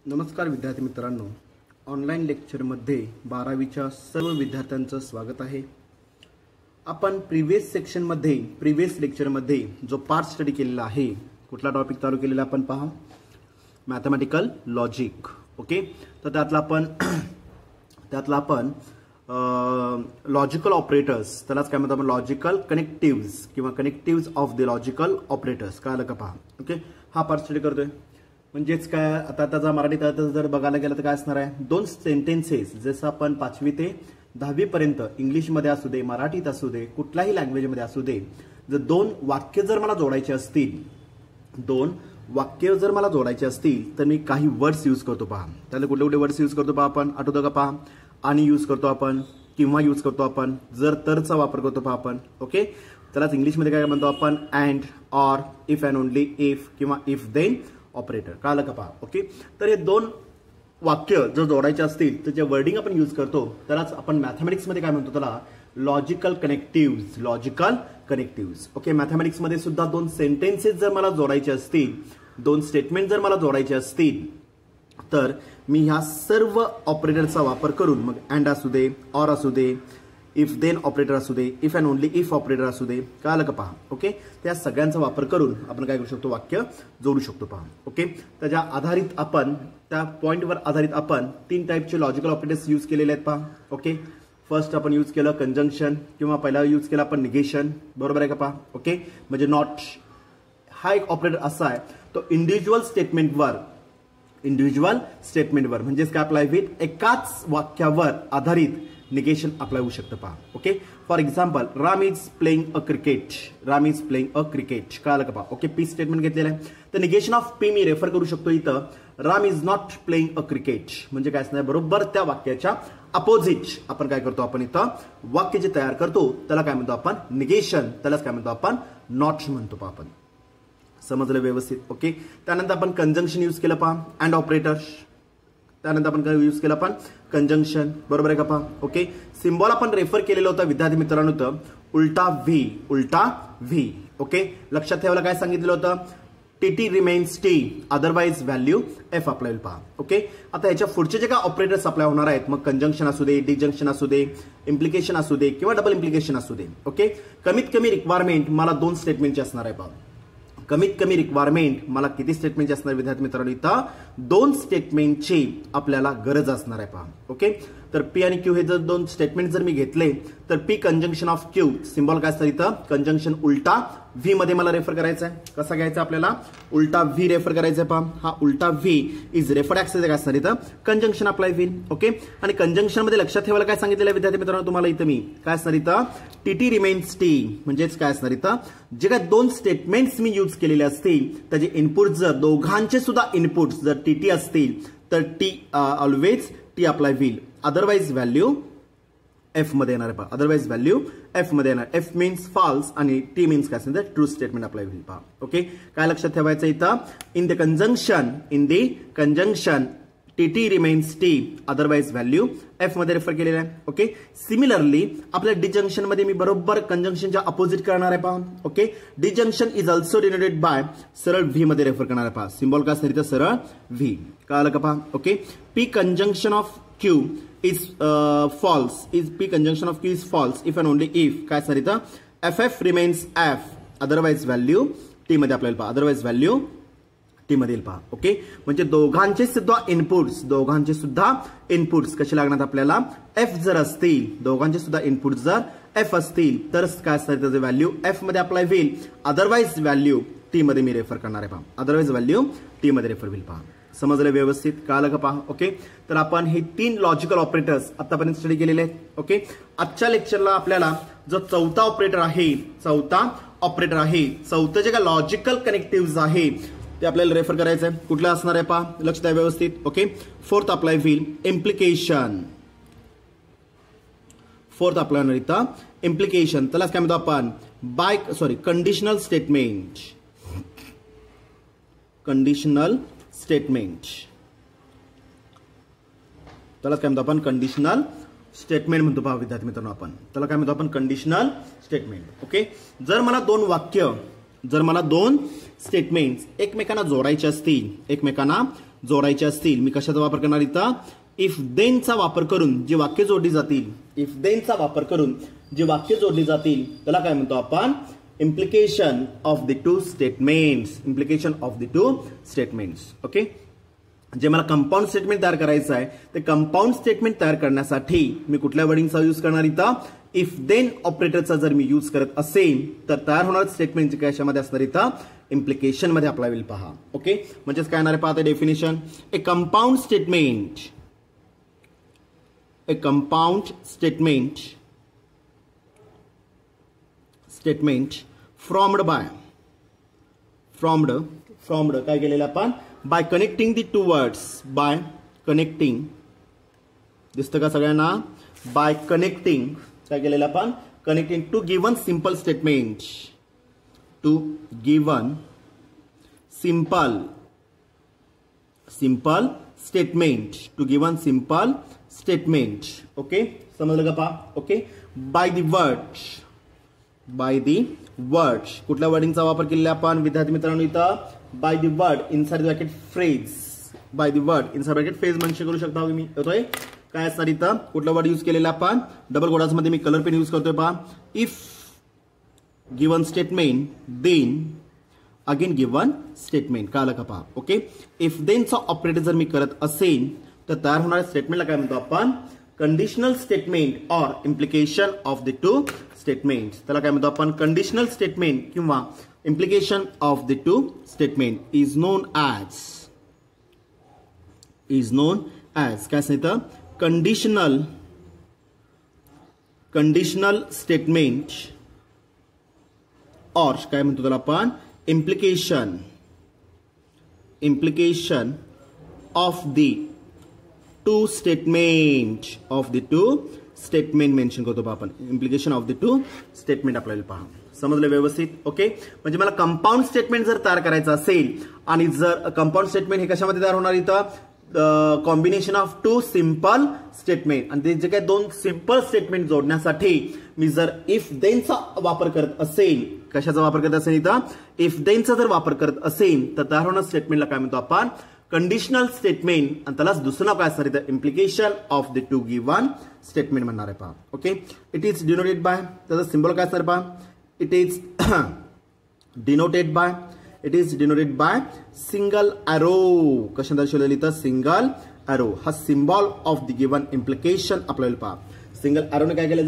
नमस्कार विद्यार्थी मित्रांनो, ऑनलाइन लेक्चरमध्ये 12वीच्या सर्व विद्यार्थ्यांचं स्वागत आहे। आपण प्रीवियस लेक्चरमध्ये जो पार्ट स्टडी केलेला आहे, कुठला टॉपिक चालू केलेला आपण पहा, मॅथमॅटिकल लॉजिक। ओके, तर त्यातला आपण लॉजिकल ऑपरेटर्स, त्यालाच काय म्हणतो आपण, लॉजिकल कनेक्टिव्हज किंवा कनेक्टिव्हज ऑफ द लॉजिकल ऑपरेटर्स, कळलं का पहा। ओके, हा पार्ट स्टडी करतोय म्हणजेच काय, आता त्याचा मराठीत अर्थ जर बघायला गेलं तर काय असणार आहे, दोन सेंटेन्सेस जसं आपण 5वी ते 10वी पर्यंत इंग्लिशमध्ये असू दे, मराठीत असू दे, कुठल्याही लँग्वेजमध्ये असू दे, जर दोन वाक्य जर मला जोडायचे असतील तर मी काही वर्ड्स यूज करतो पहा। त्याला कुठले कुठले वर्ड्स यूज करतो पहा आपण, आठवतं का पहा, आणि यूज करतो आपण, किंवा यूज करतो आपण, जर तरचा वापर करतो पहा आपण। ओके, त्यालाच इंग्लिशमध्ये काय म्हणतो आपण, and, or, if and only, if किंवा इफ देन ऑपरेटर, कळलं का पहा। ओके, तर हे दोन वाक्य जर जोडायचे असतील तर जे वर्डिंग आपण यूज करतो त्यालाच आपण मॅथमॅटिक्समध्ये काय म्हणतो, त्याला लॉजिकल कनेक्टिव्हज। ओके, मॅथमॅटिक्समध्ये सुद्धा दोन सेंटेन्सेस जर मला जोडायचे असतील, दोन स्टेटमेंट जर मला जोडायचे असतील, तर मी ह्या सर्व ऑपरेटरचा वापर करून, मग अँड असू दे, ऑर असू दे, इफ देन ऑपरेटर असू दे, if and only if operator असू दे, कळलं का पहा। ओके, त्या सगळ्यांचा वापर करून आपण काय करू शकतो, वाक्य जोडू शकतो पहा। ओके, त्याच्या आधारित आपण, त्या पॉइंटवर आधारित आपण 3 टाईपचे लॉजिकल ऑपरेटर्स यूज केलेले आहेत पहा। ओके, फर्स्ट आपण यूज केलं कंजंक्शन, किंवा पहिला यूज केला आपण निगेशन, बरोबर आहे का पहा। ओके, म्हणजे नॉट, हा एक ऑपरेटर असा आहे, तो इंडिव्हिज्युअल स्टेटमेंटवर म्हणजेच काय अप्लाय होईल, एकाच वाक्यावर आधारित निगेशन अप्लाय होऊ शकतं पहा। Okay, for example, Ram is playing a cricket, कळलं का पहा। ओके, पी स्टेटमेंट घेतलेलं आहे, तर negation of P me refer करू शकतो इथं, Ram is not playing a cricket, म्हणजे काय असणार, बरोबर त्या वाक्याच्या अपोजिट आपण काय करतो, आपण इथं वाक्य जे तयार करतो त्याला काय म्हणतो आपण, निगेशन, त्यालाच काय म्हणतो आपण, नॉट म्हणतो पहा आपण। समजलं व्यवस्थित। ओके, त्यानंतर आपण कंजंक्शन यूज केलं पहा, अँड ऑपरेटर, त्यानंतर आपण काय यूज केलं आपण, कंजंक्शन, बरोबर आहे का पहा। ओके, सिम्बॉल आपण रेफर केलेला होता विद्यार्थी मित्रांनो, तर उलटा व्ही। ओके, लक्षात ठेवायला काय सांगितलं होतं, T remains T, otherwise value F apply होईल पहा। ओके, आता याच्या पुढचे जे काय ऑपरेटर्स अप्लाय होणार आहेत, मग कंजंक्शन असू दे, डिजंक्शन असू दे, इम्प्लिकेशन असू दे, किंवा डबल इम्प्लिकेशन असू दे। ओके, कमीत कमी रिक्वायरमेंट मला 2 स्टेटमेंटची असणार आहे पहा। कमीत कमी रिक्वायरमेंट मला किती स्टेटमेंटची असणार विद्यार्थी मित्रांनो, इथं 2 स्टेटमेंटची आपल्याला गरज असणार आहे पहा। ओके, तर पी आणि क्यू हे जर 2 स्टेटमेंट जर मी घेतले, तर P conjunction of Q, symbol काय असतं इथं, कंजंक्शन उलटा व्ही मध्ये मला रेफर करायचा आहे। कसा घ्यायचा आपल्याला, उलटा व्ही रेफर करायचा आहे पहा। हा उलटा व्ही इज रेफर्ड ऍक्सेस काय असणार इथं, कंजंक्शन अप्लाय व्ही। ओके, आणि कंजंक्शन मध्ये लक्षात ठेवायला काय सांगितलेलं विद्यार्थी मित्रांनो तुम्हाला, इथं मी काय असणार इथं, टी रिमेन्स टी, म्हणजेच काय असणार इथं, जे काय 2 स्टेटमेंट्स मी यूज केलेले असतील त्याचे इनपुट जर दोघांचे सुद्धा इनपुट्स जर टी असतील तर T always T apply wheel, otherwise value F मध्ये येणार आहे, अदरवाइज व्हॅल्यू एफ मध्ये येणार। एफ मीन्स फॉल्स आणि टी मीन्स काय असेल, ट्रू स्टेटमेंट अप्लाय होईल पहा। ओके, काय लक्षात ठेवायचं इथं, in the conjunction T remains T, otherwise value F मध्ये रेफर केलेलं आहे। ओके, सिमिलरली आपल्या डिजंक्शन मध्ये मी बरोबर कंजंक्शनच्या अपोजिट करणार आहे पहा। Okay, disjunction is also denoted by सरळ व्ही मध्ये रेफर करणार आहे पहा, सिम्बॉल काय असणार इथं, सरळ व्ही, कळलं का पहा। Okay, P conjunction of Q is false, P conjunction of Q is false if and only if काय असणार इथं, F remains F, otherwise value T मध्ये आपल्याला पहा, अदरवाइज व्हॅल्यू टी मध्ये पहा। ओके, म्हणजे दोघांचे सुद्धा इनपुट्स कसे लागणार आपल्याला, एफ जर असतील, दोघांचे सुद्धा इनपुट जर एफ असतील तर काय असणार त्याचं व्हॅल्यू एफ मध्ये अप्लाय होईल, अदरवाइज व्हॅल्यू टी मध्ये मी रेफर करणार आहे पहा, अदरवाइज व्हॅल्यू टी मध्ये रेफर होईल पहा। समजलं व्यवस्थित, कळलं का पहा। ओके, तर आपण हे 3 लॉजिकल ऑपरेटर्स आतापर्यंत स्टडी केलेले आहेत। ओके, आजच्या लेक्चरला आपल्याला जो चौथा ऑपरेटर आहे, चौथं जे काय लॉजिकल कनेक्टिव्हज आहे ते आपल्याला रेफर करायचं आहे, कुठलं असणार आहे पहा, लक्ष द्या व्यवस्थित। ओके, फोर्थ अप्लाय होईल इम्प्लिकेशन, इम्प्लिकेशन त्यालाच काय म्हणतो आपण, कंडिशनल स्टेटमेंट, त्यालाच काय म्हणतो आपण, कंडिशनल स्टेटमेंट म्हणतो पहा विद्यार्थी मित्रांनो, आपण त्याला काय म्हणतो आपण, कंडिशनल स्टेटमेंट। ओके, जर मला 2 वाक्य, जर मला 2 स्टेटमेंट्स एकमेकांना जोडायचे असतील, एकमेकांना जोडायचे असतील मी कशाचा वापर करणार इथं इफ देनचा वापर करून जी वाक्य जोडली जातील इफ देनचा वापर करून जी वाक्य जोडली जातील त्याला काय म्हणतो आपण implication of the two statements implication of the two statements okay जे मला कंपाऊंड स्टेटमेंट तयार करायचं आहे ते कंपाऊंड स्टेटमेंट तयार करण्यासाठी मी कुठल्या वर्डिंगचा यूज करणार इथं इफ देन ऑपरेटरचा जर मी यूज करत असेल तर तयार होणार स्टेटमेंट कशामध्ये असणार इथं इम्प्लिकेशन मध्ये अप्लाय होईल पहा ओके म्हणजेच काय येणार आहे पहा definition a compound statement formed काय केलेलं आपण by connecting the two words by connecting दिसतं का सगळ्यांना बाय कनेक्टिंग काय केलेलं आपण connecting two given simple statement two given simple statement okay समजलं का पहा ओके बाय दी वर्ड कुठल्या वर्डिंगचा वापर केलेला आपण विद्यार्थी मित्रांनो इथं by the word inside bracket phrase by the word inside bracket phrase म्हणजे करू शकता मी येतोय काय असणार इथं कुठला वर्ड यूज केलेला आपण डबल कोडास मध्ये मी कलर पेन यूज करतोय पहा if given statement then again given statement कळलं का पहा ओके इफ देनचा ऑपरेटर जर मी करत असेल तर तयार होणाऱ्या स्टेटमेंटला काय म्हणतो आपण conditional statement or implication of the two statement त्याला काय म्हणतो आपण कंडिशनल स्टेटमेंट किंवा implication of the two statement is non as काय सांगितलं कंडिशनल स्टेटमेंट और काय म्हणतो त्याला आपण implication of the two statement mention करतो आपण implication of the two statement आपल्याला पहा समजलं व्यवस्थित ओके म्हणजे मला कंपाऊंड स्टेटमेंट जर तयार करायचं असेल आणि जर कंपाऊंड स्टेटमेंट हे कशामध्ये तयार होणार इथं combination of two simple statement आणि ते जे काही दोन सिंपल स्टेटमेंट जोडण्यासाठी मी जर इफ देनचा वापर करत असेल कशाचा वापर करत असेल इथं इफ देनचा जर वापर करत असेल तर तयार होणार स्टेटमेंटला काय म्हणतो आपण कंडिशनल स्टेटमेंट आणि त्यालाच दुसरं नाव काय असणार इथं implication of the two given statement म्हणणार आहे पहा okay it is denoted bye त्याचा सिम्बॉल काय असणार पहा it is denoted by single arrow कशा दर्शवलेली इथं सिंगल एरो हा symbol of the given implication आपल्याला पहा सिंगल एरोने काय केलं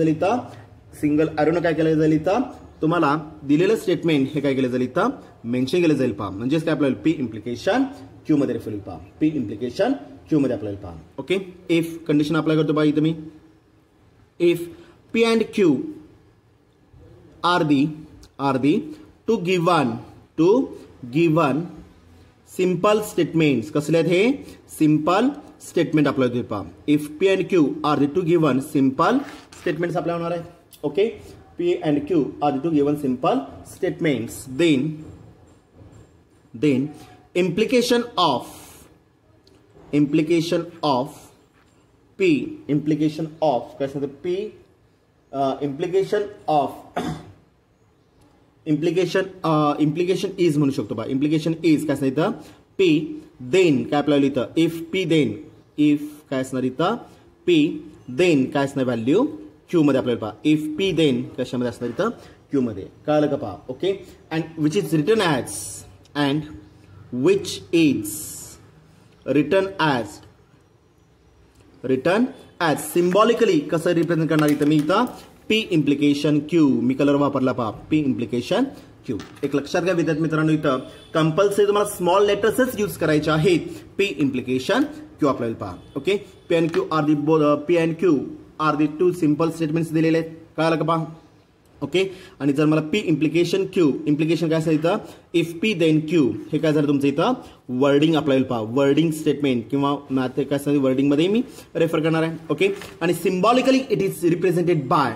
जाईल इथं तुम्हाला दिलेलं स्टेटमेंट हे काय केलं जाईल इथं मेन्शन केलं जाईल पहा म्हणजेच काय आपल्याला पी इम्प्लिकेशन क्यू मध्ये रेफर पहा पी इम्प्लिकेशन क्यू मध्ये आपल्याला पहा ओके इफ कंडिशन अप्लाय करतो पहा इथं मी if P and Q are the two given simple statements कसले आहेत हे सिंपल स्टेटमेंट आपल्याला पहा if P and Q are the two given simple statements आपल्याला होणार आहे okay P and Q are the two given simple statements. Then implication of P काय सांगते P implication is म्हणू शकतो बा implication is काय सांगितलं P then काय आपल्याला इथं if काय असणार इथं P then काय असणार व्हॅल्यू क्यू मध्ये आपल्याला पहा इफ पी देन कशामध्ये असणार इथं क्यू मध्ये कळलं का पहा okay and which is return as symbolically कसं रिप्रेझेंट करणार इथं मी इथं पी इम्प्लिकेशन क्यू मी कलर वापरला पहा पी इम्प्लिकेशन क्यू एक लक्षात घ्या विद्यार्थी मित्रांनो इथं कंपल्सरी तुम्हाला स्मॉल लेटर्सच यूज करायचे आहेत पी इम्प्लिकेशन क्यू आपल्याला पहा okay P and Q are the two simple statements दिलेले आहेत कळालं का पहा ओके आणि जर मला पी इम्प्लिकेशन काय असेल इथं इफ पी देन क्यू हे काय झालं तुमचं इथं वर्डिंग आपल्याला पहा वर्डिंग स्टेटमेंट किंवा मॅथ काय असेल वर्डिंग मध्ये मी रेफर करणार आहे ओके आणि symbolically it is represented by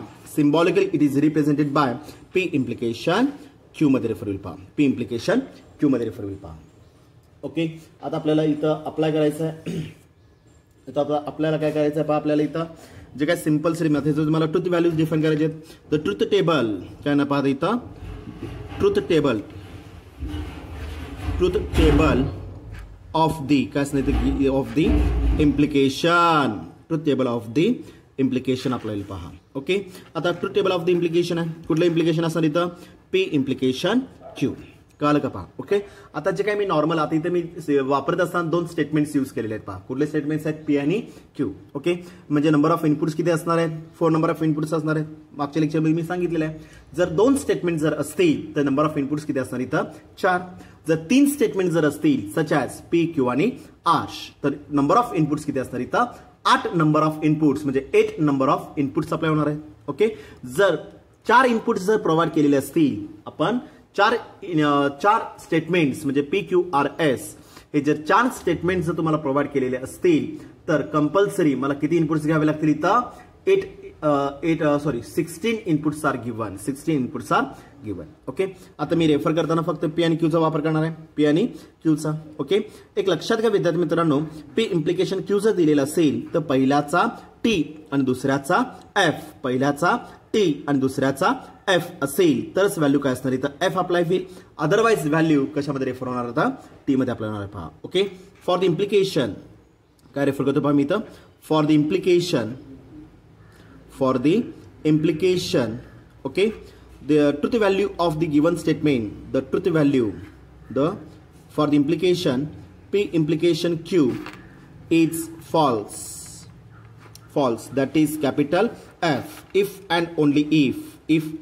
P implication Q मध्ये रेफर होईल पहा पी इम्प्लिकेशन क्यू मध्ये रेफर होईल पहा ओके आता आपल्याला इथं अप्लाय करायचं आहे आता आपल्याला काय करायचं आहे पहा आपल्याला इथं जे काय सिंपल स्टेटमेंट आहे तुम्हाला ट्रुथ व्हॅल्यूज डिफाइन करायचे आहेत तर ट्रुथ टेबल काय ना पाहता इथं ट्रुथ टेबल ऑफ दी काय सांगितलं of the implication truth table of the implication आपल्याला पहा. ओके आता truth table of the implication आहे कुठलं इम्प्लिकेशन असणार इथं पी इम्प्लिकेशन क्यू कळलं का पहा. ओके आता जे काय मी नॉर्मल आता इथे मी वापरत असताना दोन स्टेटमेंट्स यूज केलेले आहेत पहा. कुठले स्टेटमेंट्स आहेत पी आणि क्यू. ओके म्हणजे नंबर ऑफ इनपुट्स किती असणार आहेत 4 नंबर ऑफ इनपुट्स असणार आहेत. मागच्या लेक्चरमध्ये मी सांगितलेलं आहे जर 2 स्टेटमेंट जर असतील तर नंबर ऑफ इनपुट्स किती असणार इथं 4. जर 3 स्टेटमेंट जर असतील सच ॲज पी क्यू आणि आर तर नंबर ऑफ इनपुट्स किती असणार इथं 8 नंबर ऑफ इनपुट्स म्हणजे 8 नंबर ऑफ इनपुट्स अप्लाय होणार आहे. ओके जर 4 इनपुट्स जर प्रोव्हाइड केलेले असतील आपण 4 स्टेटमेंट्स म्हणजे पी क्यू आर एस हे जर 4 स्टेटमेंट जर तुम्हाला प्रोव्हाइड केलेले असतील तर कंपल्सरी मला किती इनपुट्स घ्यावे लागतील इथं 16 inputs are given 16 inputs are given. Okay आता मी रेफर करताना फक्त पी आणि क्यूचा वापर करणार आहे पी आणि क्यूचा. ओके एक लक्षात घ्या विद्यार्थी मित्रांनो पी इम्प्लिकेशन क्यू जर दिलेला असेल तर पहिल्याचा टी आणि दुसऱ्याचा एफ पहिल्याचा टी आणि दुसऱ्याचा एफ असेल तरच व्हॅल्यू काय असणार इथं एफ अप्लाय होईल. अदरवाइज व्हॅल्यू कशामध्ये रेफर होणार आता टी मध्ये अप्लाय होणार आहे पहा. ओके फॉर द इम्प्लिकेशन काय रेफर करतो पहा मी इथं for the implication okay the truth value of the given statement for the implication p implication q is false that is capital F if and only if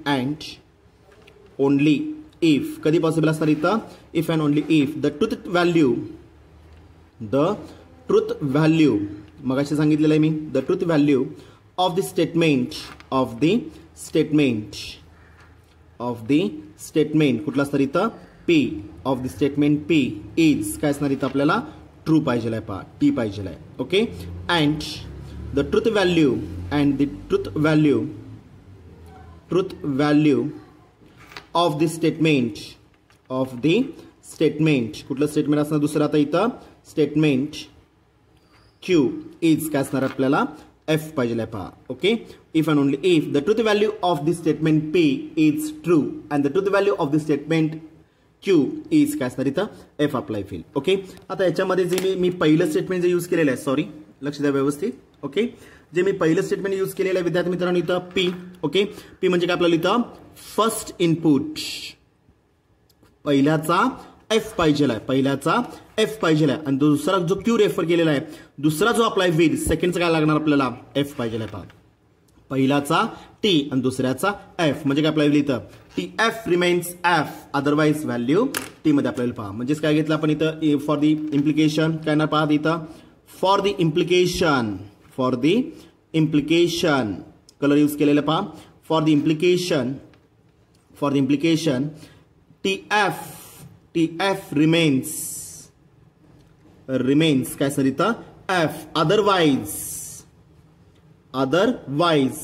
and only if कधी possible असणार इथं if and only if the truth value मगाशी सांगितलेलं आहे मी the truth value of the statement कुठला असणार इथं P of the statement P is काय असणार इथं आपल्याला ट्रू पाहिजे आहे पहा T पाहिजे आहे. Okay and the truth value of the statement कुठलं स्टेटमेंट असणार दुसरं आता इथं स्टेटमेंट Q is काय असणार आपल्याला F पाहिजे आहे पहा. Okay if and only if the truth value of the statement P is true and the truth value of the statement Q is काय असणार इथं F अप्लाय होईल. ओके आता याच्यामध्ये जे मी पहिलं स्टेटमेंट जे यूज केलेलं आहे सॉरी लक्ष द्या व्यवस्थित. ओके जे मी पहिलं स्टेटमेंट यूज केलेलं आहे विद्यार्थी मित्रांनो इथं पी. ओके पी म्हणजे काय आपल्याला इथं फर्स्ट इनपुट पहिल्याचा एफ पाहिजे आहे आणि दुसरा जो क्यू रेफर केलेला आहे दुसरा जो अप्लाय होईल सेकंडचा काय लागणार आपल्याला एफ पाहिजे आहे पहा पहिल्याचा टी आणि दुसऱ्याचा एफ म्हणजे काय अप्लाय होईल इथं T F remains F otherwise value T मध्ये अप्लाय होईल पहा. म्हणजेच काय घेतलं आपण इथं फॉर द इम्प्लिकेशन काय ना पहा इथं for the implication colour use केलेला पहा for the implication T F remains काय सर इथं एफ अदरवाइज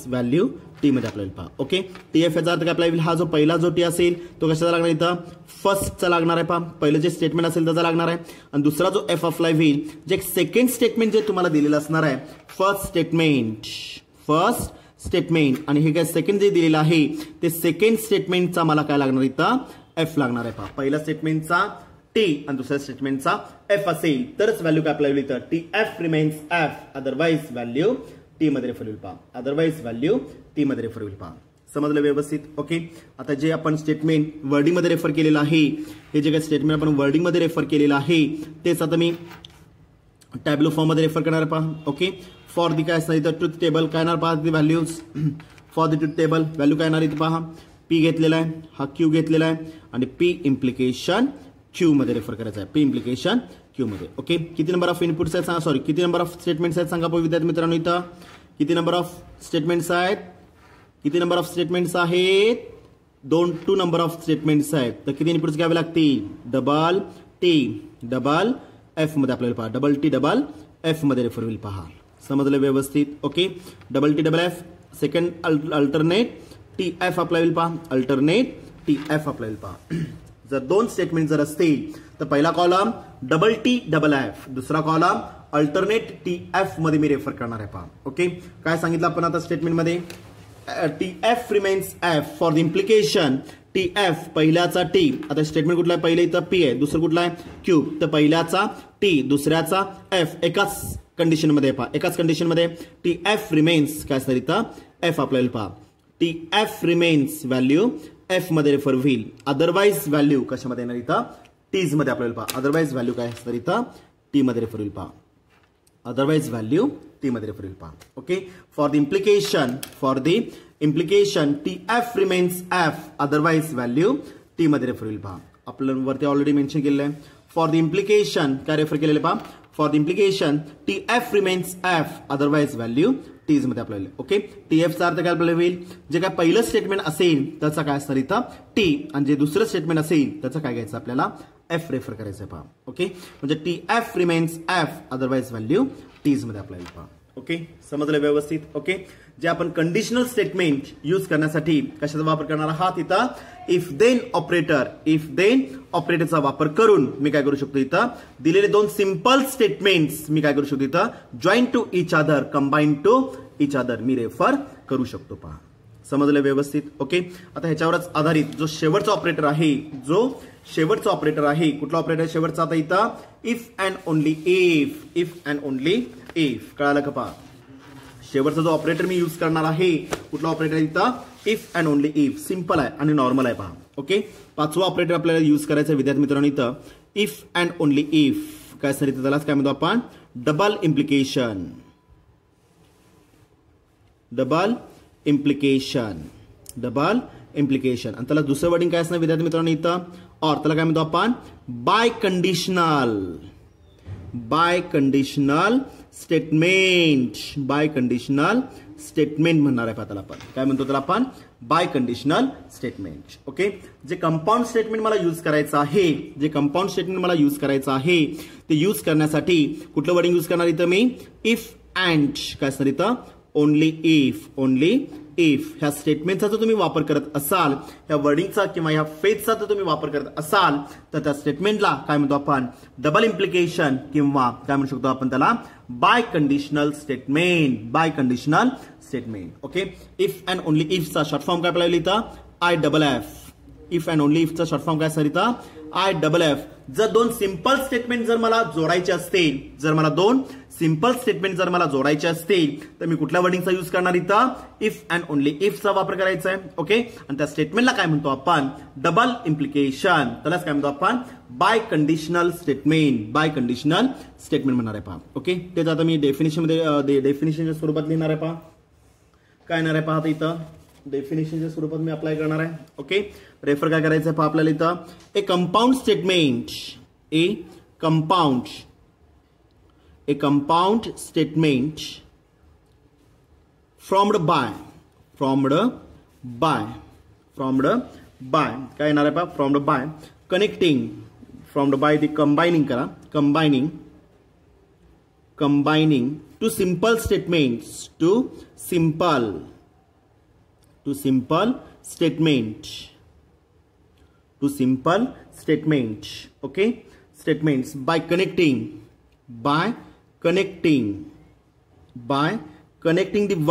व्हॅल्यू टी मध्ये आपल्याला पहा. ओके टी एफ याचा अर्थ काय आपल्याला हा जो पहिला जो टी असेल तो कशाचा लागणार इथं फर्स्टचा लागणार आहे पहा पहिलं जे स्टेटमेंट असेल त्याचा लागणार आहे आणि दुसरा जो एफ अप्लाय होईल जे सेकंड स्टेटमेंट जे तुम्हाला दिलेलं असणार आहे फर्स्ट स्टेटमेंट आणि हे काय सेकंड जे दिलेलं आहे ते सेकंड स्टेटमेंटचा मला काय लागणार इथं एफ लागणार आहे पहा पहिल्या स्टेटमेंटचा टी आणि दुसऱ्या स्टेटमेंटचा एफ असेल तरच व्हॅल्यू काय अप्लाय होईल इथं T F remains F otherwise value T मध्ये रेफर होईल पहा समजलं व्यवस्थित. ओके आता जे आपण स्टेटमेंट वर्डिंग मध्ये रेफर केलेलं आहे हे जे काही स्टेटमेंट आपण वर्डिंग मध्ये रेफर केलेलं आहे तेच आता मी टॅब्लो फॉर्म मध्ये रेफर करणार पहा. ओके फॉर दी काय असणार इथं ट्रुथ टेबल काय येणार पहा the values for the truth table value काय येणार इथं पहा पी घेतलेला आहे हा क्यू घेतलेला आहे आणि पी इम्प्लिकेशन क्यू मध्ये रेफर करायचं आहे पी इम्प्लिकेशन क्यू मध्ये. ओके किती नंबर ऑफ इनपुट्स आहेत सांगा सॉरी किती नंबर ऑफ स्टेटमेंट्स आहेत सांगा विद्यार्थी मित्रांनो इथं किती नंबर ऑफ स्टेटमेंट्स आहेत 2 नंबर ऑफ स्टेटमेंट्स आहेत तर किती इनपुट्स घ्यावे लागतील डबल एफ मध्ये आपल्याला पहा डबल टी डबल एफ मध्ये रेफर होईल पहा समजलं व्यवस्थित. Okay double T double F second alternate T F apply होईल पहा अल्टरनेट टी एफ अप्लाय होईल पहा. जर 2 स्टेटमेंट जर असतील तर पहिला column double T double F दुसरा कॉलम अल्टरनेट टी एफ मध्ये मी रेफर करणार आहे पहा. ओके काय सांगितलं आपण आता स्टेटमेंट मध्ये T F remains F for the implication T F पहिल्याचा टी, आता स्टेटमेंट कुठला आहे, पहिले इथं पी आहे, दुसरं कुठला आहे क्यू, तर पहिल्याचा टी दुसऱ्याचा एफ एकाच कंडिशन मध्ये पहा, एकाच कंडिशन मध्ये टी एफ रिमेन्स काय असणार इथं एफ आपल्याला पहा, T F remains value F मध्ये रेफर होईल, अदरवाइज व्हॅल्यू कशामध्ये येणार इथं टीज मध्ये आपल्याला पहा, अदरवाइज व्हॅल्यू काय असणार इथं टी मध्ये रेफर होईल पहा, अदरवाइज व्हॅल्यू टी मध्ये रेफर होईल पहा. Okay, for the implication T F remains F, otherwise value T मध्ये रेफर होईल पहा. आपल्याला वरती ऑलरेडी मेन्शन केलेलं आहे. फॉर द इम्प्लिकेशन काय रेफर केलेलं पहा, for the implication T F remains F, otherwise value Ts मध्ये आपल्याला. ओके, टी एफ चा अर्थ काय आपल्याला होईल, जे काय पहिलं स्टेटमेंट असेल त्याचा काय असणार इथं टी, आणि जे दुसरं स्टेटमेंट असेल त्याचं काय घ्यायचं आपल्याला एफ रेफर करायचं आहे पहा. ओके, म्हणजे T F remains F, otherwise value Ts मध्ये आपल्याला पहा. ओके, समजलं व्यवस्थित. ओके, जे आपण कंडिशनल स्टेटमेंट यूज करण्यासाठी कशाचा वापर करणार आहात इथं इफ देन ऑपरेटरचा वापर करून मी काय करू शकतो इथं दिलेले दोन सिंपल स्टेटमेंट्स मी काय करू शकतो इथं join to each other, combine to each other मी रेफर करू शकतो पहा. समजलं व्यवस्थित. ओके, आता ह्याच्यावरच आधारित जो शेवटचा ऑपरेटर आहे, कुठला ऑपरेटर शेवटचा आता इथं इफ अँड ओनली इफ, कळालं का पहा. शेवटचा जो ऑपरेटर मी यूज करणार आहे कुठला ऑपरेटर इथं if and only if, simple आहे आणि नॉर्मल आहे पहा. ओके, पाचवा ऑपरेटर आपल्याला यूज करायचा विद्यार्थी मित्रांनो इथं इफ अँड ओनली इफ, काय सर इथं त्यालाच काय म्हणतो आपण डबल इम्प्लिकेशन, आणि त्याला दुसरं वर्डिंग काय असणार विद्यार्थी मित्रांनो इथं और, त्याला काय म्हणतो आपण बाय कंडिशनल स्टेटमेंट म्हणणार आहे. त्याला आपण काय म्हणतो, त्याला आपण बाय कंडिशनल स्टेटमेंट. ओके, जे कंपाऊंड स्टेटमेंट मला यूज करायचं आहे, ते यूज करण्यासाठी कुठलं वर्डिंग यूज करणार इथं मी इफ अँड काय असणार इथं ओनली इफ ह्या स्टेटमेंटचा जर तुम्ही वापर करत असाल, ह्या वर्डिंगचा किंवा ह्या फेजचा जर तुम्ही वापर करत असाल तर त्या स्टेटमेंटला काय म्हणतो आपण डबल इम्प्लिकेशन किंवा काय म्हणू शकतो आपण त्याला biconditional statement. Okay, if and only इफचा शॉर्ट फॉर्म काय आपल्याला इथं IFF. इफ अँड ओनली इफचा शॉर्ट फॉर्म काय सर इथं IFF. जर दोन सिंपल स्टेटमेंट जर मला जोडायचे असतील, तर मी कुठल्या वर्डिंगचा यूज करणार इथं इफ अँड ओनली इफचा वापर करायचा आहे. ओके, आणि त्या स्टेटमेंटला काय म्हणतो आपण डबल इम्प्लिकेशन, त्यालाच काय म्हणतो आपण बाय कंडिशनल स्टेटमेंट म्हणणार आहे पहा. ओके, तेच आता मी डेफिनेशनच्या स्वरूपात लिहिणार आहे पहा. काय येणार आहे पहा इथं डेफिनेशनच्या स्वरूपात मी अप्लाय करणार आहे. ओके, रेफर काय करायचं आहे पहा आपल्याला इथं a compound statement formed by काय येणार आहे पहा formed by connecting, formed by the combining करा, combining two simple statements, two simple statement. Okay, statements by connecting the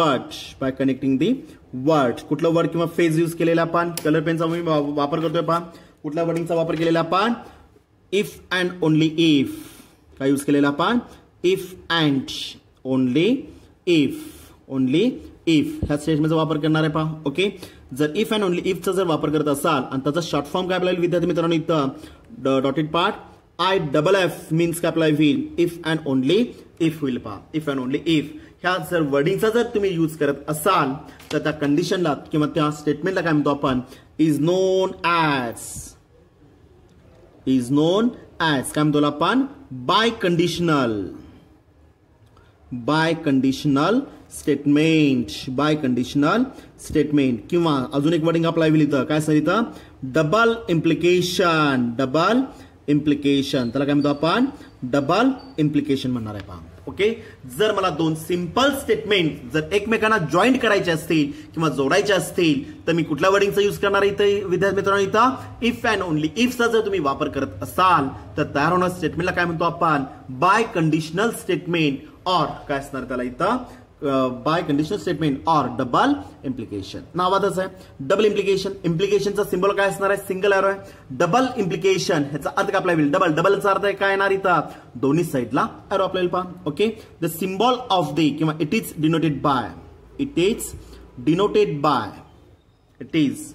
words, कुठला वर्ड किंवा फेज यूज केलेला आपण कलर पेनचा वापर करतोय पहा. कुठल्या वर्डिंगचा वापर केलेला आपण इफ अँड ओनली इफ, काय यूज केलेला आपण इफ अँड ओनली इफ ह्या स्टेटमेंटचा वापर करणार आहे पहा. ओके, जर इफ अँड ओनली इफचा जर वापर करत असाल आणि त्याचा शॉर्ट फॉर्म काय आपल्याला विद्यार्थी मित्रांनो इथं डॉटेड पार्ट IFF मीन्स काय आपल्याला होईल इफ अँड ओनली इफ होईल पहा. इफ अँड ओनली इफ ह्या जर वर्डिंगचा जर तुम्ही यूज करत असाल तर त्या कंडिशनला किंवा त्या स्टेटमेंटला काय म्हणतो आपण इज नोन ॲज काय म्हणतो आपण बाय कंडिशनल स्टेटमेंट किंवा अजून एक वर्डिंग अप्लाय होईल इथं काय सांगितलं डबल इम्प्लिकेशन, त्याला काय म्हणतो आपण डबल इम्प्लिकेशन म्हणणार आहे पहा. ओके, जर मला दोन सिंपल स्टेटमेंट जर एकमेकांना जॉईंट करायचे असतील किंवा जोडायचे असतील तर मी कुठल्या वर्डिंगचा यूज करणार इथं विद्यार्थी मित्रांनो इथं इफ अँड ओनली इफचा जर तुम्ही वापर करत असाल तर तयार होणाऱ्या स्टेटमेंटला काय म्हणतो आपण बाय कंडिशनल स्टेटमेंट और काय असणार त्याला इथं biconditional statement or double implication. नावातच आहे डबल इम्प्लिकेशन. इम्प्लिकेशनचा सिम्बॉल काय असणार आहे? सिंगल एरो आहे. डबल इम्प्लिकेशन ह्याचा अर्थ काय आपल्याला डबल. डबलचा अर्थ काय येणार इथं? दोन्ही साईडला एरो आपल्याला पहा. Okay. The symbol of the किंवा it is denoted by. It is denoted by. It is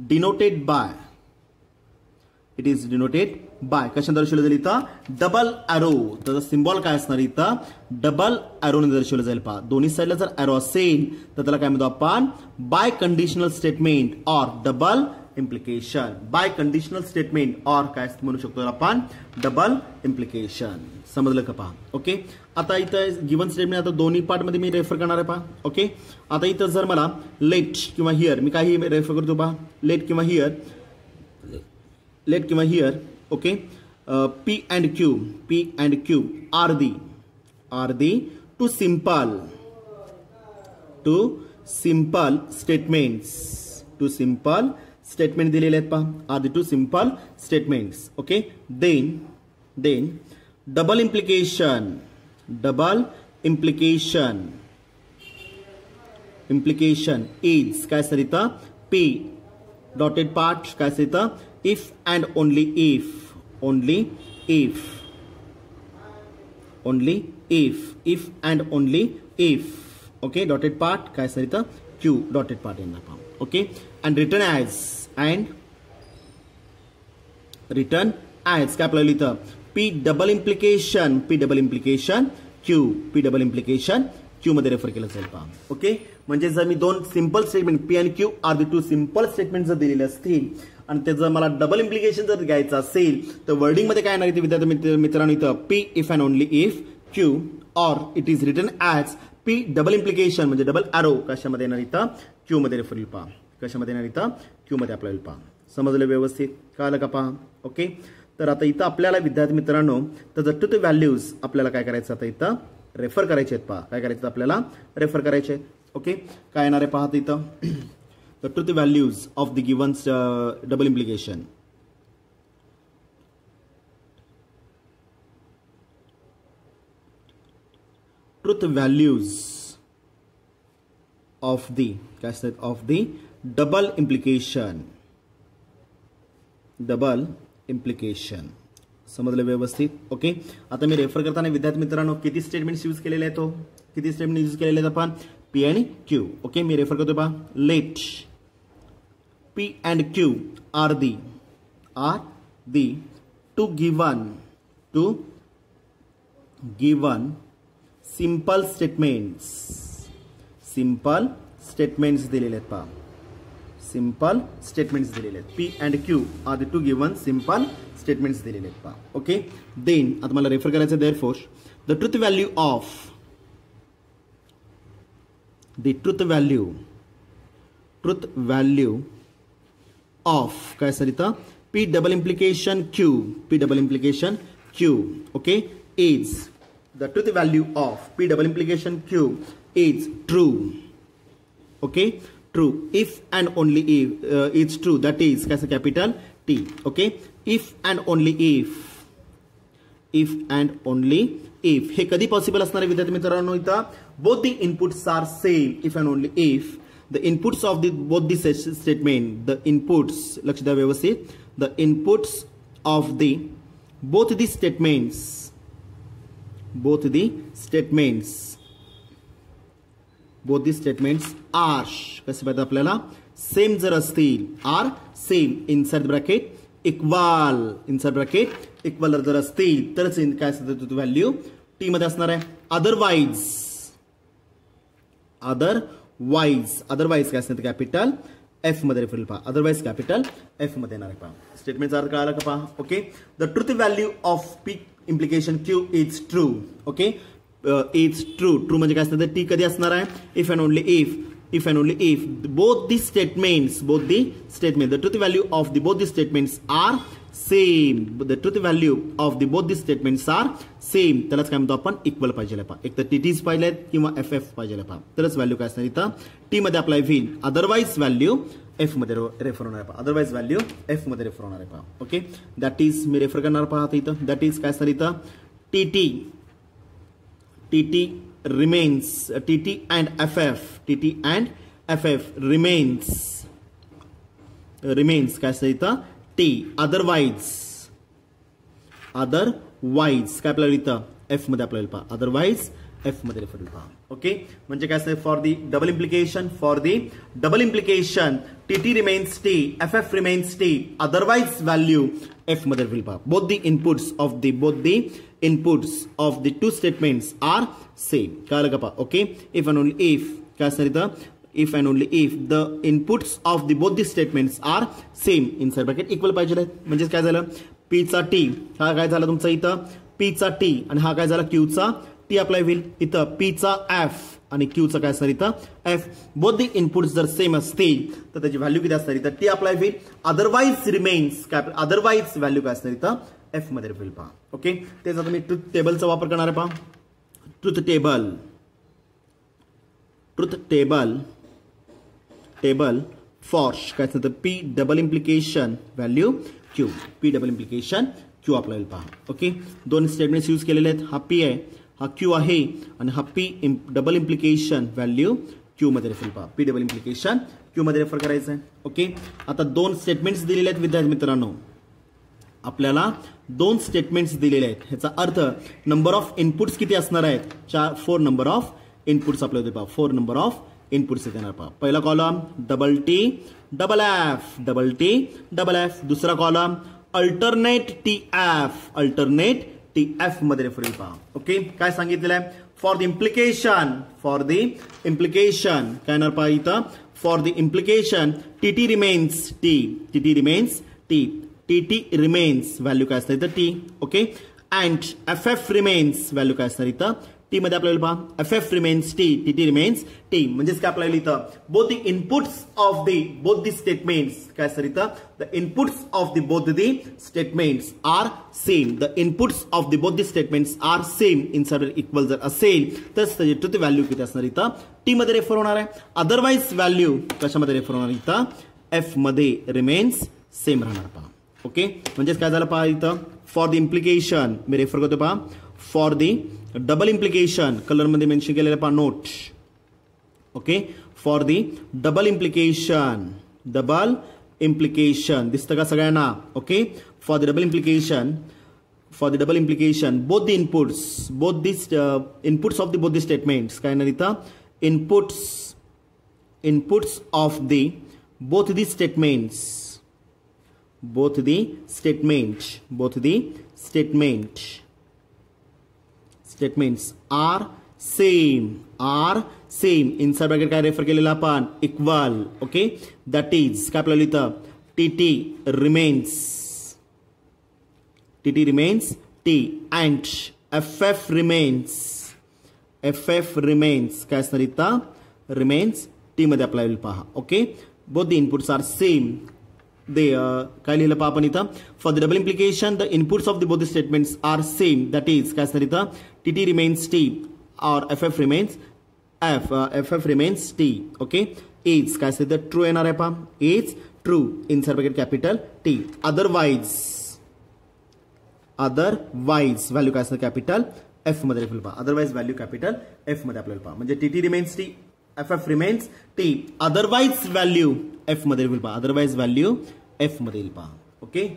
denoted by. It is denoted by कशा दर्शवलं जाईल इथं? Double arrow. त्याचा सिम्बॉल काय असणार इथं? डबल एरोने दर्शवलं जाईल. पहा दोन्ही साईडला जर एरो असेल तर त्याला काय म्हणतो आपण? Biconditional statement or double implication. Biconditional statement or काय म्हणू शकतो आपण? Double implication. समजलं का? पहा. ओके. आता इथं गिवन स्टेटमेंट आता दोन्ही पार्ट मध्ये मी रेफर करणार आहे. पहा. ओके. आता इथं जर मला लेट किंवा हिअर मी काही रेफर करतो. पहा लेट किंवा हिअर. लेट किंवा here. Okay. P and Q are the two simple statements. Two simple statements दिलेले आहेत पहा. Are the two simple statements. Okay. Then double implication is काय सर इथं? P dotted part काय सर इथं? If and only if. If and only if. Okay. Dotted part काय sir इथं? Q dotted part येणार पहा. Okay. And written as काय आपल्याला इथं? P double implication Q मध्ये रेफर केलं जाईल पहा. ओके. म्हणजे जर मी दोन सिंपल स्टेटमेंट P आणि Q are the two simple statement जर दिलेले असतील आणि त्याचं मला डबल इम्प्लिकेशन जर घ्यायचं असेल तर वर्डिंग मध्ये काय येणार इथे विद्यार्थी मित्रांनो? इथं P if and only if Q or it is written as P double implication म्हणजे डबल एरो कशामध्ये येणार इथं? Q मध्ये रेफर येईल पहा. कशामध्ये येणार इथं? Q मध्ये आपल्याला पहा. समजलं व्यवस्थित? कळलं का? पहा. ओके. तर आता इथं आपल्याला विद्यार्थी मित्रांनो त्याचं टू व्हॅल्यूज आपल्याला काय करायचं आता इथं? रेफर करायचे आहेत पहा. काय करायचं आपल्याला? रेफर करायचे आहेत. ओके. काय येणार आहे पहा इथं? The truth values of the given double implication. Truth values of the double implication. Double implication. समजलं व्यवस्थित? ओके. आता मी रेफर करताना विद्यार्थी मित्रांनो किती स्टेटमेंट्स यूज केलेले आहेत? किती स्टेटमेंट यूज केलेले आहेत आपण? P आणि Q. ओके. मी रेफर करतो पहा. Let P and Q are the two given simple statements दिलेले आहेत पहा. Simple statements दिलेले आहेत. P and Q are the two given simple statements दिलेले आहेत पहा. ओके. Then आता मला रेफर करायचं therefore the truth value of काय सर इथं? P double implication Q. Okay. Is the truth value of P double implication Q is true. Okay. True if and only if it's true, that is काय sir capital T. Okay. If and only if हे कधी possible असणार आहे विद्यार्थी मित्रांनो? इथं both the inputs are same if and only if the inputs of both the statement, the inputs लक्ष द्या व्यवस्थित, the inputs of both the statements are कसे पाहिजे आपल्याला? सेम जर असतील are same inside bracket equal जर असतील तरच काय असतं व्हॅल्यू टी मध्ये असणार आहे. अदरवाइज काय असणार? कॅपिटल एफ मध्ये रेफर पहा. अदरवाइज कॅपिटल एफ मध्ये येणार आहे पहा. स्टेटमेंटचा अर्थ कळाला का? पहा. Okay. The truth value of P implication Q is true. Okay. Is true म्हणजे काय असतं? टी कधी असणार आहे? If and only if both the statements the truth value of both the statements are same. The truth value of both the statements are same. त्यालाच काय म्हणतो आपण? इक्वल पाहिजे पहा. एक तर टीटीज पाहिजेत किंवा एफ एफ पाहिजे पहा. तरच व्हॅल्यू काय असणार इथं? टी मध्ये अप्लाय होईल. अदरवाइज व्हॅल्यू एफ मध्ये रेफर होणार आहे पहा. Okay. That is me refer करणार पहा इथं. दॅट इज काय असणार इथं? T remains, TT and FF remains काय असतं इथं T, otherwise काय आपल्याला इथं F मध्ये आपल्याला पहा, otherwise F मध्ये रेफर पहा. ओके, म्हणजे काय असतं for the double implication TT remains T, FF remains T, otherwise value F मध्ये रेफर पहा. both the inputs of the two statements are same. कळलं का पहा. Okay, if and only if काय असतं इथं if and only if the inputs of the both the statements are same inside bracket equal पाहिजे. म्हणजे काय झालं, P चा T हा काय झाला तुमचा इथं P चा T आणि हा काय झाला Q चा T अप्लाय होईल. इथं P चा F आणि Q चा काय असणार इथं F. बोथ द इनपुट्स जर सेम असतील तर त्याची व्हॅल्यू किती असणार इथं T अप्लाय होईल. अदरवाइज रिमेन्स काय अदरवाइज व्हॅल्यू काय असणार इथं F मध्ये होईल पहा. ओके, त्याचा तुम्ही ट्रुथ टेबलचा वापर करणार आहे पहा. ट्रुथ टेबल फॉर काय असतं P double implication value Q, P double implication Q apply पहा. ओके, दोन स्टेटमेंट्स यूज केलेले आहेत. हा P आहे, हा Q आहे आणि हा P double implication value Q मध्ये रेफर पहा. P डबल इम्प्लिकेशन Q मध्ये रेफर करायचं आहे. ओके, आता दोन स्टेटमेंट्स दिलेले आहेत विद्यार्थी मित्रांनो. आपल्याला दोन स्टेटमेंट्स दिलेले आहेत. ह्याचा अर्थ नंबर ऑफ इनपुट्स किती असणार आहेत 4 नंबर ऑफ इनपुट्स आपल्याला पहा. 4 नंबर ऑफ इनपुट्स येणार पहा. पहिला column double T double F, दुसरा कॉलम अल्टरनेट TF मध्ये रेफर पहा. ओके, काय सांगितलेलं आहे फॉर द इम्प्लिकेशन काय येणार पहा इथं for the implication TT remains value काय असणार इथं T. Okay, and FF remains value काय असणार इथं T मध्ये आपल्याला पहा. FF remains T, TT remains T. म्हणजेच काय आपल्याला इथं both the inputs of the both the statements काय असणार इथं the inputs of the both the statements are same. The inputs of the both the statements are same inside equal जर असेल तर त्याची ट्रुथ व्हॅल्यू किती असणार इथं T मध्ये रेफर होणार आहे. अदरवाइज व्हॅल्यू कशामध्ये रेफर होणार इथं F मध्ये रिमेन्स सेम राहणार पहा. ओके, म्हणजेच काय झालं पहा इथं फॉर द इम्प्लिकेशन मी रेफर करतो पहा. For the double implication colour मध्ये मेन्शन केलेलं पहा note. Okay, for the double implication दिसतं का सगळ्यांना. Okay, for the double implication both the inputs of the both the statements काय ना इथं inputs of the both the statements are same inside bracket काय रेफर केलेला आपण इक्वल. ओके, दॅट इज काय आपल्याला इथं TT remains T and FF remains काय असणार इथं रिमेन्स T मध्ये अप्लाय होईल पहा. Okay, both the inputs are same. काय लिहिलं पहा आपण इथं for the double implication the inputs of the both the statements are same. That is काय असणार इथं TT remains T or FF remains T. Okay, is काय असतं इथं ट्रू येणार आहे पहा. Is true inside bracket capital T. Otherwise value काय असतं कॅपिटल F मध्ये रेफर पहा. अदरवाइज व्हॅल्यू कॅपिटल F मध्ये आपल्याला पहा. म्हणजे TT remains T, FF remains T, otherwise value F मध्ये रेफर पहा. अदरवाइज व्हॅल्यू F मध्ये येईल पहा. ओके,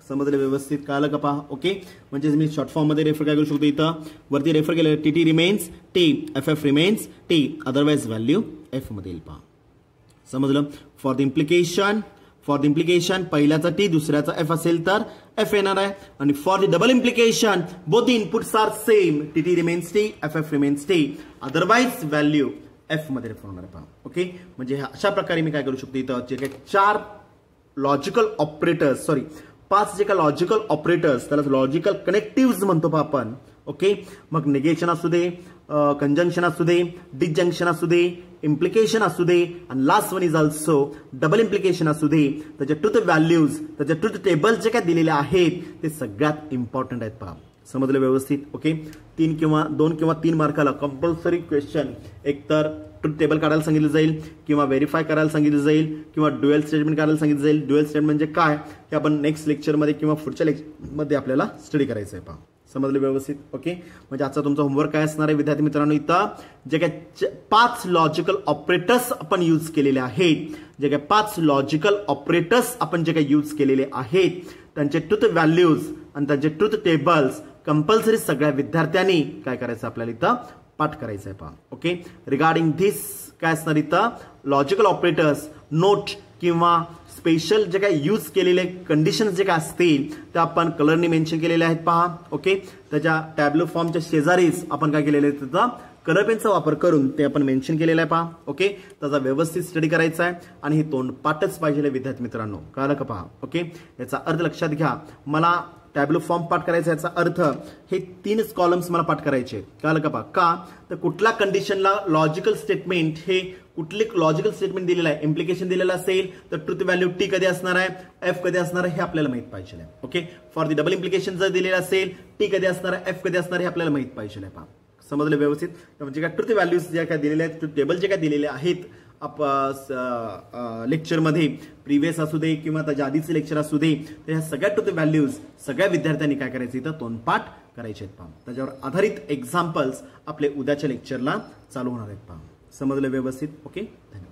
समजलं व्यवस्थित कळलं का पहा. ओके, म्हणजे मी शॉर्ट फॉर्म मध्ये रेफर काय करू शकतो इथं वरती रेफर केलं TT remains T, FF remains T, otherwise value F मध्ये येईल पहा. समजलं. फॉर द इम्प्लिकेशन पहिल्याचा T दुसऱ्याचा F असेल तर F येणार आहे. आणि for the double implication both the inputs are same TT remains T, FF remains T, otherwise value F मध्ये रेफर होणार आहे पहा. ओके, म्हणजे अशा प्रकारे मी काय करू शकतो इथं जे काही 5 जे काही लॉजिकल ऑपरेटर्स त्याला लॉजिकल कनेक्टिव्ह म्हणतो पहा आपण. ओके, मग निगेशन असू दे, कंजंक्शन असू दे, डिसजंक्शन असू दे, इम्प्लिकेशन असू दे आणि last one is also double implication असू दे. त्याच्या ट्रुथ व्हॅल्यूज त्याच्या ट्रुथ टेबल जे काय दिलेले आहेत ते सगळ्यात इम्पॉर्टंट आहेत पहा. समजलं व्यवस्थित. ओके, 2 किंवा 3 मार्काला कंपल्सरी क्वेश्चन एकतर ट्रुथ टेबल काढायला सांगितलं जाईल किंवा व्हेरीफाय करायला सांगितलं जाईल किंवा ड्युएल स्टेटमेंट काढायला सांगितलं जाईल. ड्युएल स्टेटमेंट म्हणजे काय हे आपण नेक्स्ट लेक्चरमध्ये किंवा पुढच्या लेक्चरमध्ये आपल्याला स्टडी करायचं आहे पहा. समजलं व्यवस्थित? ओके, म्हणजे आजचा तुमचा होमवर्क काय असणार आहे विद्यार्थी मित्रांनो, इथं जे काय 5 लॉजिकल ऑपरेटर्स आपण यूज केलेले आहेत, जे काय 5 लॉजिकल ऑपरेटर्स आपण जे काही यूज केलेले आहेत त्यांचे ट्रुथ व्हॅल्यूज आणि त्यांचे ट्रुथ टेबल्स कंपल्सरी सगळ्या विद्यार्थ्यांनी काय करायचं आपल्याला इथं पाठ करायचं आहे पहा. ओके, रिगार्डिंग धिस काय असणार इथं लॉजिकल ऑपरेटर्स नोट किंवा स्पेशल जे काही यूज केलेले कंडिशन्स जे काय असतील ते आपण कलरनी मेन्शन केलेले आहेत पहा. ओके, त्याच्या टॅब्लो फॉर्मच्या शेजारीच आपण काय केलेलं आहे त्याचा कलर पेनचा वापर करून ते आपण मेन्शन केलेलं आहे पहा. ओके, त्याचा व्यवस्थित स्टडी करायचा आहे आणि हे तोंडपाठच पाहिजे विद्यार्थी मित्रांनो, कळलं का पहा. ओके, याचा अर्थ लक्षात घ्या, मला टॅब्लो फॉर्म पाठ करायचा याचा अर्थ हे 3च कॉलम्स मला पाठ करायचे, कळलं का पहा. का तर कुठल्या कंडिशनला लॉजिकल स्टेटमेंट हे कुठले लॉजिकल स्टेटमेंट दिलेलं आहे, इम्प्लिकेशन दिलेलं असेल तर ट्रुथ व्हॅल्यू टी कधी असणार आहे, एफ कधी असणार आहे हे आपल्याला माहित पाहिजे आहे. Okay, for the double implication जर दिलेलं असेल टी कधी असणार आहे, एफ कधी असणार आहे हे आपल्याला माहित पाहिजे आहे पहा. समजलं व्यवस्थित? म्हणजे काय ट्रुथ व्हॅल्यूज जे काय दिलेले आहेत, ट्रुथ टेबल जे काय दिलेले आहेत लेक्चरमध्ये प्रिव्हियस असू दे किंवा त्याच्या आधीचे लेक्चर असू दे, तर ह्या सगळ्या ट्रुथ व्हॅल्यूज सगळ्या विद्यार्थ्यांनी काय करायचं इथं तोंडपाठ करायचे आहेत पहा. त्याच्यावर आधारित एक्झाम्पल्स आपले उद्याच्या लेक्चरला चालू होणार आहेत पहा. समजलं व्यवस्थित? ओके, धन्यवाद.